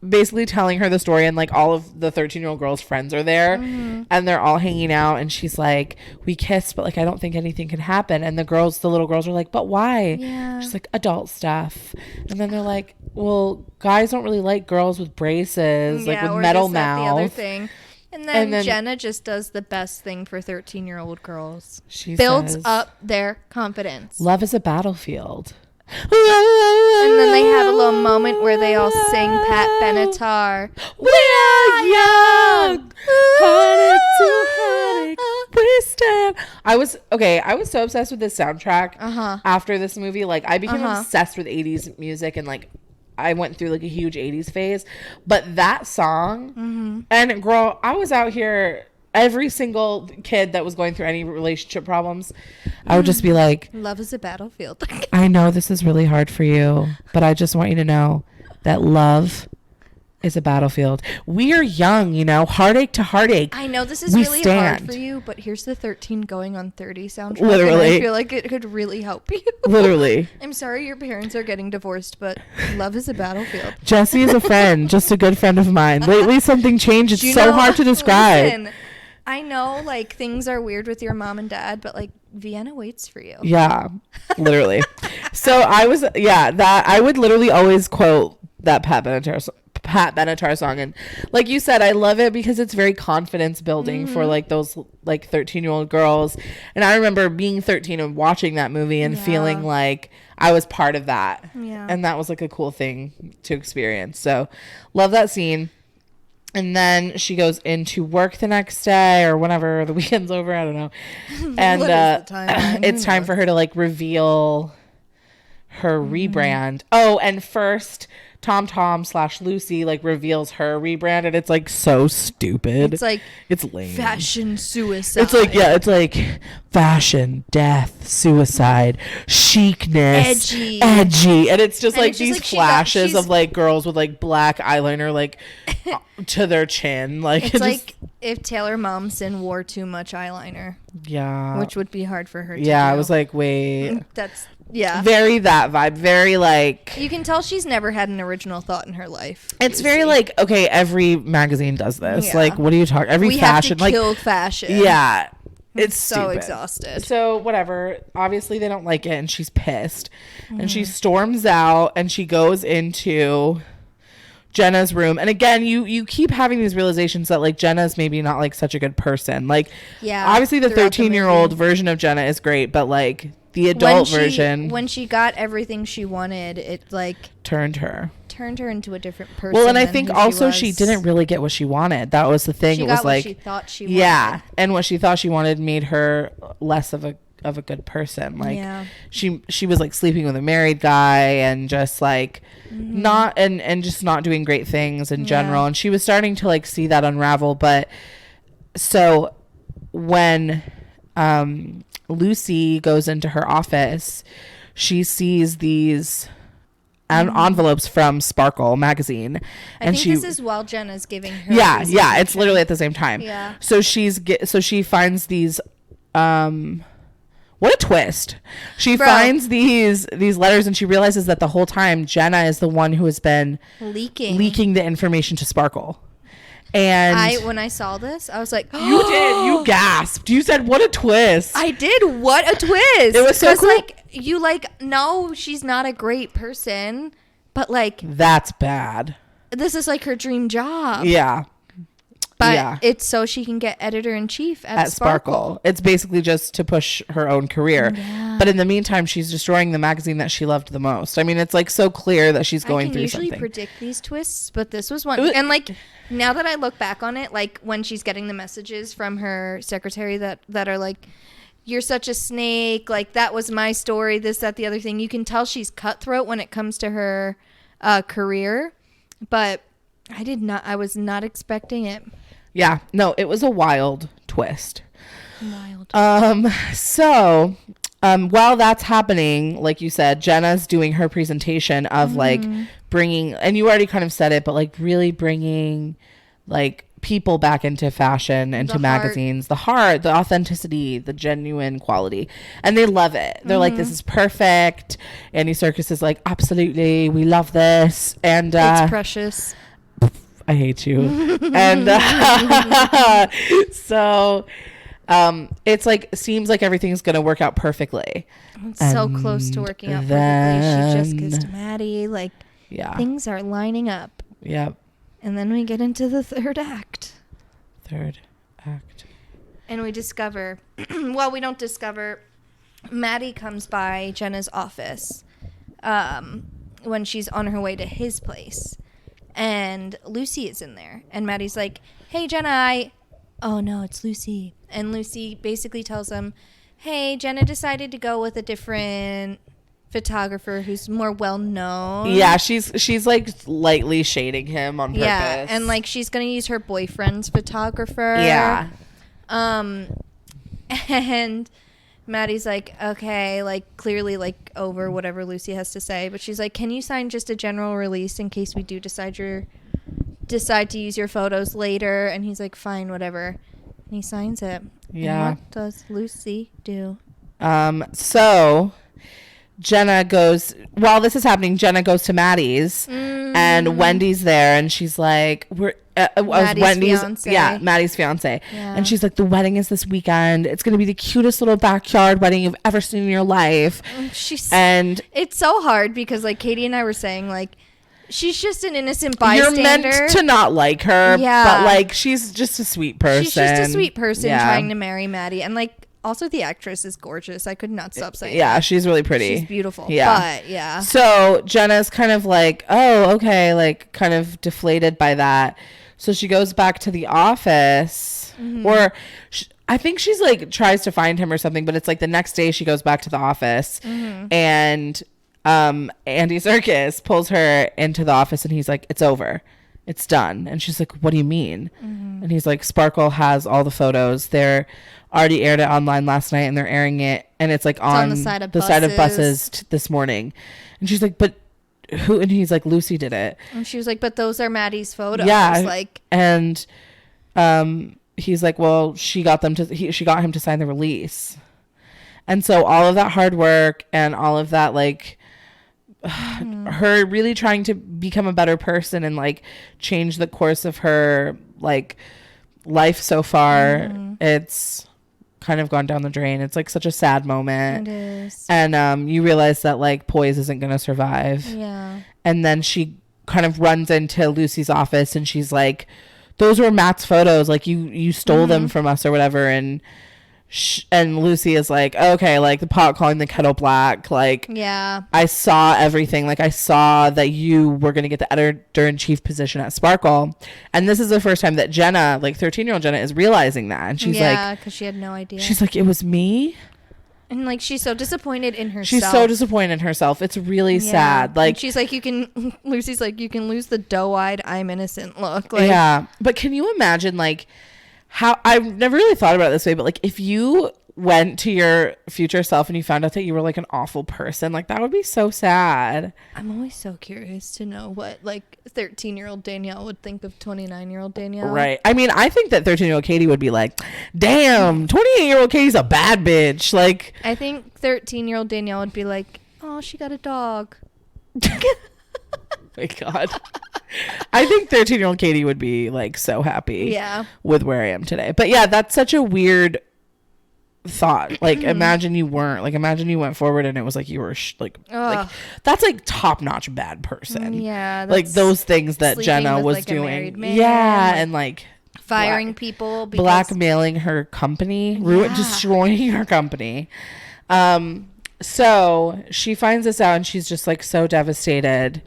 basically telling her the story, and like all of the 13-year-old girl's friends are there, and they're all hanging out, and she's like, we kissed, but like I don't think anything can happen. And the little girls are like, but why? She's like, adult stuff. And then they're like, well, guys don't really like girls with braces, like with metal mouth. The other thing. And then Jenna just does the best thing for 13-year-old girls. She builds up their confidence. Love is a battlefield. And then they have a little moment where they all sing Pat Benatar. We are young, heartache to heartache, we stand. I was so obsessed with this soundtrack after this movie. Like, I became obsessed with 80s music, and like I went through like a huge 80s phase. But that song, and girl, I was out here, every single kid that was going through any relationship problems, I would just be like, love is a battlefield. I know this is really hard for you, but I just want you to know that love is a battlefield. We are young, you know, heartache to heartache. I know this is really hard for you, but here's the 13 going on 30 soundtrack. Literally. And I feel like it could really help you. Literally. I'm sorry your parents are getting divorced, but love is a battlefield. Jesse is a friend, just a good friend of mine. Lately something changed. It's so hard to describe. Listen, I know, like, things are weird with your mom and dad, but, like, Vienna waits for you. Yeah, literally. So I would literally always quote that Pat Benatar song. And like you said, I love it because it's very confidence building for, like, those, like, 13-year-old girls. And I remember being 13 and watching that movie and feeling like I was part of that. Yeah. And that was, like, a cool thing to experience. So love that scene. And then she goes into work the next day or whenever the weekend's over. I don't know. And it's time for her to like reveal her rebrand. Oh, and first Tom/Lucy like reveals her rebrand, and it's like so stupid. It's like, it's lame. Fashion suicide. It's like, yeah, it's like fashion, death, suicide, chicness, edgy. And it's just like these flashes of like girls with like black eyeliner like to their chin. Like it's like if Taylor Momsen wore too much eyeliner. Yeah. Which would be hard for her to do. I was like, wait. That's very that vibe. Very like, you can tell she's never had an original thought in her life. It's very like, okay, every magazine does this. Yeah. Like, what are you talking? Every fashion, have to kill fashion. Yeah, it's so stupid. Exhausted. So whatever. Obviously, they don't like it, and she's pissed, and she storms out, and she goes into Jenna's room. And again, you keep having these realizations that like Jenna's maybe not like such a good person. Like, obviously the 13-year-old version of Jenna is great, but like the adult version, when she got everything she wanted, it like turned her into a different person. Well, and I think also she didn't really get what she wanted. That was the thing. It was like what she thought she wanted. Yeah, and what she thought she wanted made her less of a good person. Like she was like sleeping with a married guy and just like not and just not doing great things in general. And she was starting to like see that unravel. But so when Lucy goes into her office, she sees these envelopes from Sparkle magazine. I think this is while Jenna's giving her it's literally at the same time. So she finds these what a twist. She finds these letters, and she realizes that the whole time Jenna is the one who has been leaking the information to Sparkle. And when I saw this, I was like, you gasped. You said, what a twist. I did. What a twist. It was so cool. Like, no, she's not a great person, but like, that's bad. This is like her dream job. Yeah. But it's so she can get editor-in-chief at Sparkle. It's basically just to push her own career. Yeah. But in the meantime, she's destroying the magazine that she loved the most. I mean, it's like so clear that she's going through something. I can usually predict these twists, but this was one. And like, now that I look back on it, like when she's getting the messages from her secretary that are like, you're such a snake, like that was my story, this, that, the other thing. You can tell she's cutthroat when it comes to her career, but I was not expecting it. Yeah, no, it was a wild twist. So while that's happening, like you said, Jenna's doing her presentation of like bringing, and you already kind of said it, but like really bringing like people back into fashion, into magazines, the heart, the authenticity, the genuine quality. And they love it. They're like, this is perfect. Andy Serkis is like, absolutely, we love this. And it's precious. I hate you. And so it's like, seems like everything's going to work out perfectly. It's so close to working out perfectly. She just kissed Matty. Like, things are lining up. Yep. And then we get into the third act. And we discover, well, we don't discover, Matty comes by Jenna's office when she's on her way to his place. And Lucy is in there. And Matty's like, hey, Jenna, oh, no, it's Lucy. And Lucy basically tells him, hey, Jenna decided to go with a different photographer who's more well-known. Yeah, she's like lightly shading him on purpose. Yeah, and like she's going to use her boyfriend's photographer. Yeah. And Matty's like, okay, like clearly like over whatever Lucy has to say, but she's like, can you sign just a general release in case we do decide to use your photos later? And he's like, fine, whatever. And he signs it. Yeah. And what does Lucy do? So Jenna goes, while this is happening, Jenna goes to Matty's and Wendy's there, and she's like, Matty's fiance. Yeah, Matty's fiance. Yeah. And she's like, the wedding is this weekend. It's going to be the cutest little backyard wedding you've ever seen in your life. And it's so hard because like Katie and I were saying, like, she's just an innocent bystander. You're meant to not like her, but like she's just a sweet person. She's just a sweet person trying to marry Matty. And like, also the actress is gorgeous. I could not stop saying that. She's really pretty. She's beautiful. Yeah. But yeah. So Jenna's kind of like, oh, okay, like kind of deflated by that. So she goes back to the office, or I think she's like tries to find him or something, but it's like the next day she goes back to the office, and Andy Serkis pulls her into the office and he's like, it's over. It's done. And she's like, what do you mean? And he's like, Sparkle has all the photos. They're already aired it online last night and they're airing it. And it's like on the side of buses this morning. And she's like, but who? And he's like, Lucy did it. And she was like, but those are Matty's photos. Yeah. Like, and he's like, well, she got him to sign the release. And so all of that hard work and all of that, like, her really trying to become a better person and like change the course of her like life so far, it's kind of gone down the drain. It's like such a sad moment. It is. And you realize that like Poise isn't gonna survive. Yeah. And then she kind of runs into Lucy's office and she's like, those were Matt's photos, like you stole them from us or whatever. And Lucy is like, okay, like the pot calling the kettle black, like, yeah, I saw everything, like I saw that you were going to get the editor-in-chief position at Sparkle. And this is the first time that Jenna, like 13-year-old Jenna, is realizing that. And she's like, yeah, because she had no idea. She's like, it was me. And like she's so disappointed in herself. She's so disappointed in herself. It's really sad. Like, and she's like, Lucy's like, you can lose the doe-eyed I'm innocent look. Like, yeah, but can you imagine like how, I've never really thought about it this way, but like if you went to your future self and you found out that you were like an awful person, like that would be so sad. I'm always so curious to know what like 13-year-old Danielle would think of 29-year-old Danielle. Right. I mean, I think that 13-year-old Katie would be like, damn, 28-year-old Katie's a bad bitch. Like, I think 13-year-old Danielle would be like, oh, she got a dog. My God. I think 13-year-old Katie would be like so happy with where I am today. But yeah, that's such a weird thought. Like imagine you went forward and it was like you were like that's like top-notch bad person. Yeah, like those things that Jenna was like doing. Yeah, and like firing people, blackmailing her company, destroying her company. So she finds this out and she's just like so devastated.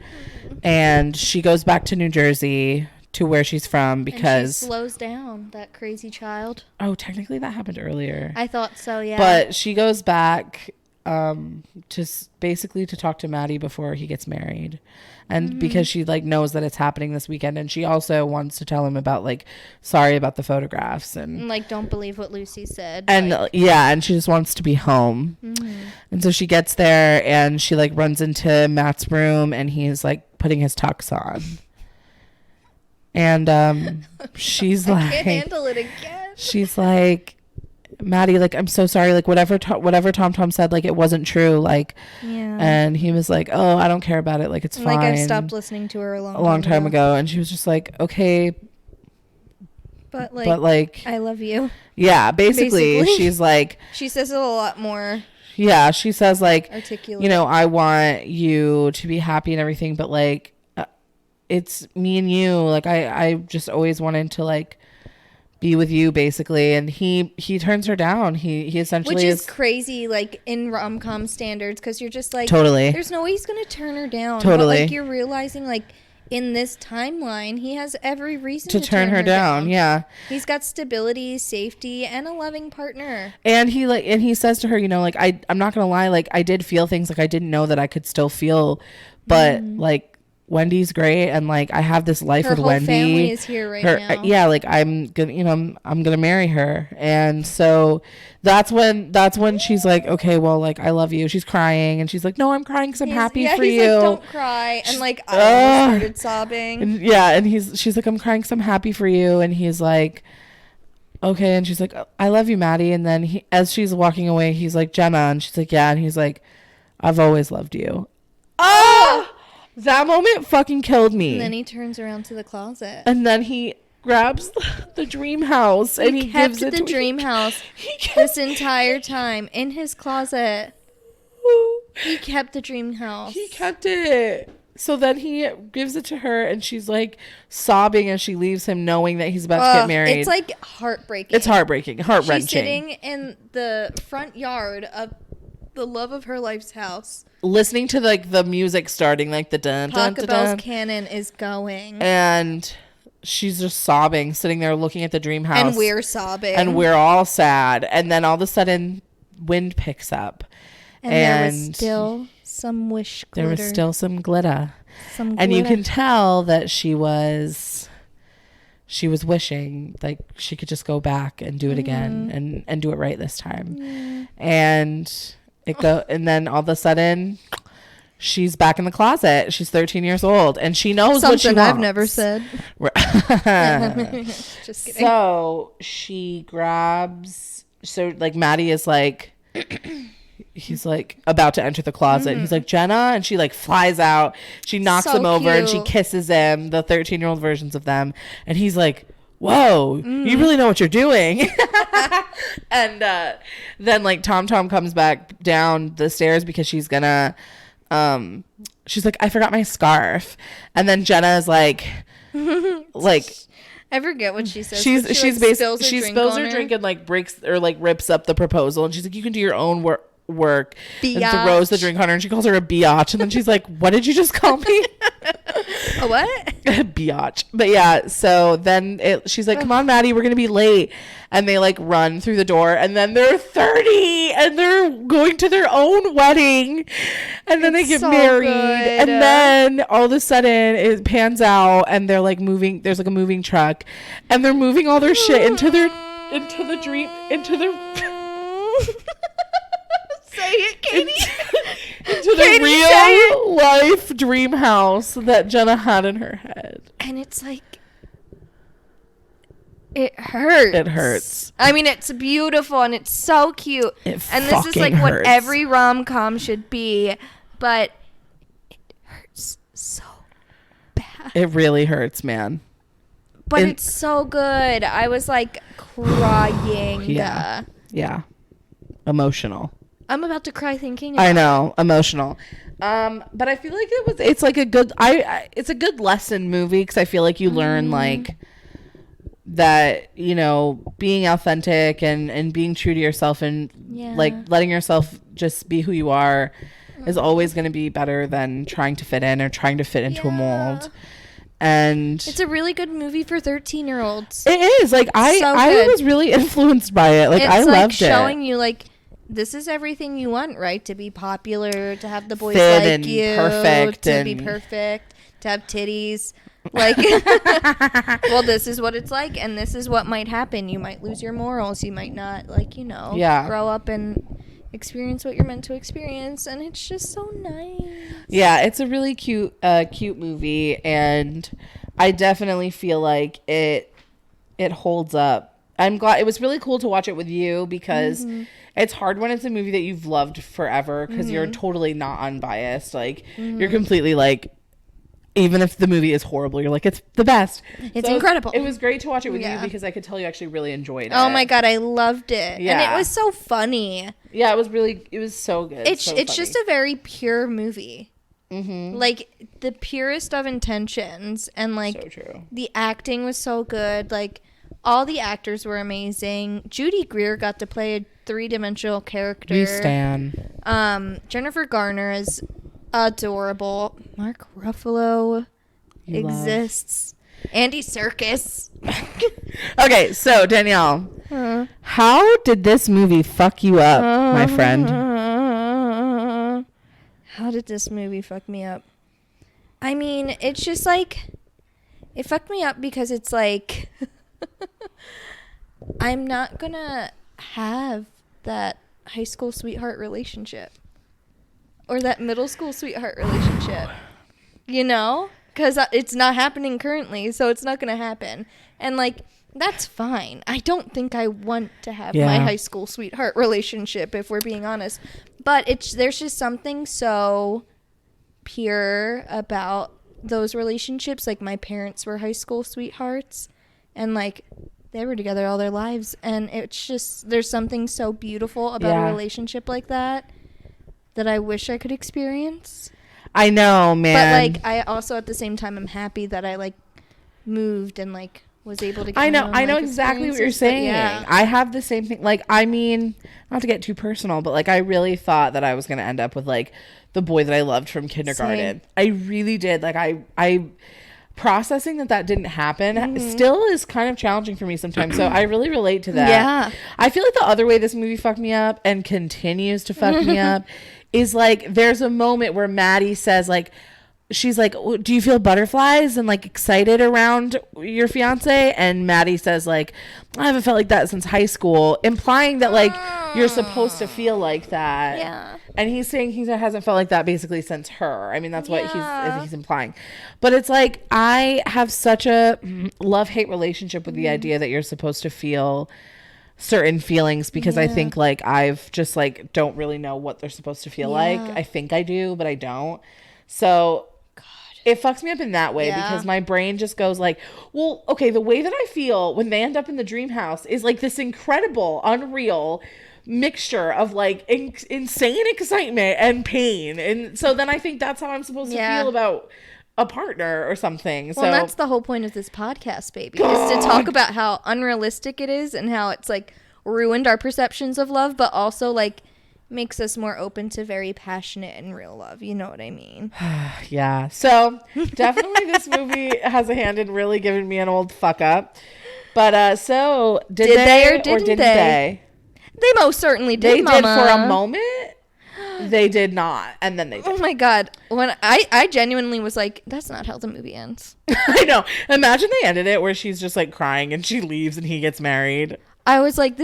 And she goes back to New Jersey to where she's from because... And she slows down, that crazy child. Oh, technically that happened earlier. I thought so, yeah. But she goes back to basically to talk to Matty before he gets married. And because she like knows that it's happening this weekend. And she also wants to tell him about like, sorry about the photographs. And like, don't believe what Lucy said. And like, yeah, and she just wants to be home. And so she gets there and she like runs into Matt's room and he's like putting his tux on. And she's like, I can't handle it again. She's like, Matty, like, I'm so sorry, like, whatever Tom said, like, it wasn't true, like, and he was like, oh, I don't care about it, like, it's fine. Like, I've stopped listening to her a long time ago. And she was just like, okay, but like I love you. Yeah, basically. She's like, she says it a lot more. Yeah, she says, like, articulate. You know, I want you to be happy and everything, but like, it's me and you, like, I just always wanted to, like, be with you, basically. And he turns her down. He essentially which is crazy, like, in rom-com standards, because you're just like, totally, there's no way he's gonna turn her down. Totally. But, like, you're realizing, like, in this timeline, he has every reason to turn her down. Yeah, he's got stability, safety, and a loving partner. And he says to her, you know, like, I'm not gonna lie, like, I did feel things, like, I didn't know that I could still feel, but like, Wendy's great, and like, I have this life with Wendy. Her whole family is here right now. Yeah, like, I'm gonna, you know, I'm gonna marry her. And so that's when she's like, okay, well, like, I love you. She's crying, and she's like, no, I'm crying because I'm happy for you. Like, don't cry. And like, I almost started sobbing. And she's like, I'm crying because I'm happy for you. And he's like, okay. And she's like, I love you, Matty. And then as she's walking away, he's like, Jenna. And she's like, yeah. And he's like, I've always loved you. Oh! That moment fucking killed me. And then he turns around to the closet. And then he grabs the dream house and he gives it to the dream house this entire time in his closet. He kept the dream house. He kept it. So then he gives it to her, and she's like sobbing as she leaves him, knowing that he's about to get married. It's like heartbreaking. It's heartbreaking, heart-wrenching. She's sitting in the front yard of the love of her life's house, listening to like the music starting, like the dun dun dun. Bell's canon is going, and she's just sobbing, sitting there looking at the dream house, and we're sobbing, and we're all sad. And then all of a sudden, wind picks up, and there was still some wish glitter. There was still some glitter, and you can tell that she was wishing like she could just go back and do it again and do it right this time, and. And then all of a sudden, she's back in the closet. She's 13 years old, and she knows what she wants. Something I've never said. Just kidding. So she grabs. So like Matty is like, he's like about to enter the closet. He's like, Jenna, and she like flies out. She knocks him over and she kisses him. The 13-year-old versions of them, and he's like, whoa, you really know what you're doing. And then like Tom comes back down the stairs because she's gonna she's like, I forgot my scarf. And then Jenna is like I forget what she says. She spills her drink and like breaks or like rips up the proposal, and she's like, you can do your own work biatch. And throws the drink on her, and she calls her a biatch. And then she's like, what did you just call me? A what? Biatch. But yeah, so then she's like, come on, Matty, we're gonna be late. And they like run through the door, and then they're 30 and they're going to their own wedding, and then they get married. And then all of a sudden it pans out, and they're like moving, there's like a moving truck, and they're moving all their shit into their say it, Katie. into the real life dream house that Jenna had in her head. And it's like, it hurts. It hurts. I mean, it's beautiful and it's so cute. And this is like what every rom-com should be, but it hurts so bad. It really hurts, man. But it's so good. I was like crying. Yeah. Emotional. I'm about to cry thinking about I know, emotional. But I feel like it's like a good it's a good lesson movie, because I feel like you learn like that, you know, being authentic and being true to yourself and like letting yourself just be who you are is always going to be better than trying to fit in or trying to fit into a mold. And it's a really good movie for 13-year-olds. It is. Like I was really influenced by it. Like I loved it. It's showing you like, this is everything you want, right? To be popular, to have the boys fit like and you, perfect, to be perfect, to have titties. Like, well, this is what it's like, and this is what might happen. You might lose your morals. You might not, like, you know, grow up and experience what you're meant to experience, and it's just so nice. Yeah, it's a really cute movie, and I definitely feel like it holds up I'm glad. It was really cool to watch it with you because it's hard when it's a movie that you've loved forever because you're totally not unbiased. Like, you're completely like, even if the movie is horrible, you're like, it's the best. It's incredible. It was great to watch it with you because I could tell you actually really enjoyed it. Oh my God, I loved it. Yeah. And it was so funny. Yeah, it was so good. It's just a very pure movie. Like, the purest of intentions. And, like, so true. The acting was so good. Like, all the actors were amazing. Judy Greer got to play a 3-dimensional character. We stan. Jennifer Garner is adorable. Mark Ruffalo exists. Andy Serkis. Okay, so Danielle, how did this movie fuck you up, my friend? How did this movie fuck me up? I mean, it's just like, it fucked me up because it's like, I'm not gonna have that high school sweetheart relationship or that middle school sweetheart relationship, you know, because it's not happening currently, so it's not gonna happen. And like, that's fine. I don't think I want to have my high school sweetheart relationship, if we're being honest, but there's just something so pure about those relationships. Like, my parents were high school sweethearts, and like, they were together all their lives, and it's just, there's something so beautiful about a relationship like that I wish I could experience. I know, man. But like, I also at the same time am happy that I like moved and like was able to get I know exactly what you're saying. Yeah. I have the same thing. Like, I mean, not to get too personal, but like, I really thought that I was going to end up with like the boy that I loved from kindergarten. Same. I really did. Like, I processing that didn't happen still is kind of challenging for me sometimes. So I really relate to that. Yeah. I feel like the other way this movie fucked me up and continues to fuck me up is like, there's a moment where Matty says like, she's like, do you feel butterflies and like excited around your fiance? And Matty says like, I haven't felt like that since high school, implying that like you're supposed to feel like that. Yeah. And he's saying he hasn't felt like that basically since her. I mean, that's what he's implying. But it's like, I have such a love-hate relationship with the idea that you're supposed to feel certain feelings because I think like I've just like don't really know what they're supposed to feel like. I think I do, but I don't. So it fucks me up in that way because my brain just goes like, well, okay, the way that I feel when they end up in the dream house is like this incredible, unreal mixture of like insane excitement and pain. And so then I think that's how I'm supposed to feel about a partner or something. Well, so that's the whole point of this podcast, baby, is to talk about how unrealistic it is and how it's like ruined our perceptions of love, but also like makes us more open to very passionate and real love. You know what I mean? Yeah. So definitely this movie has a hand in really giving me an old fuck up. But so did they or didn't they? They most certainly did. They did for a moment. They did not, and then they did. Oh my God. When I genuinely was like, that's not how the movie ends. I know. Imagine they ended it where she's just like crying and she leaves and he gets married. I was like,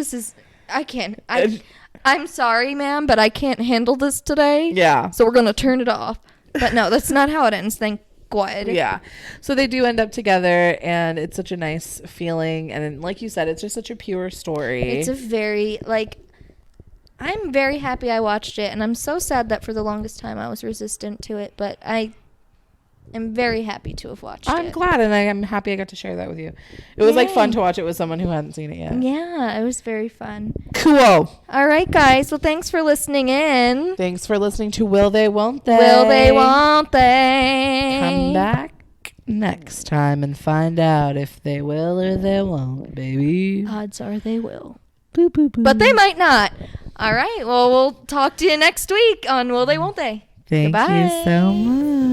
I'm sorry, ma'am, but I can't handle this today. Yeah. So we're going to turn it off. But no, that's not how it ends. Thank God. Yeah. So they do end up together, and it's such a nice feeling. And like you said, it's just such a pure story. It's a very, like, I'm very happy I watched it, and I'm so sad that for the longest time I was resistant to it, but I am very happy to have watched it. I'm glad, and I'm happy I got to share that with you. It was like fun to watch it with someone who hadn't seen it yet. Yeah, it was very fun. Cool. All right, guys. Well, thanks for listening in. Thanks for listening to Will They, Won't They? Will They, Won't They? Come back next time and find out if they will or they won't, baby. Odds are they will. Boo, boo, boo. But they might not. All right. Well, we'll talk to you next week on Will They, Won't They? Thank you so much.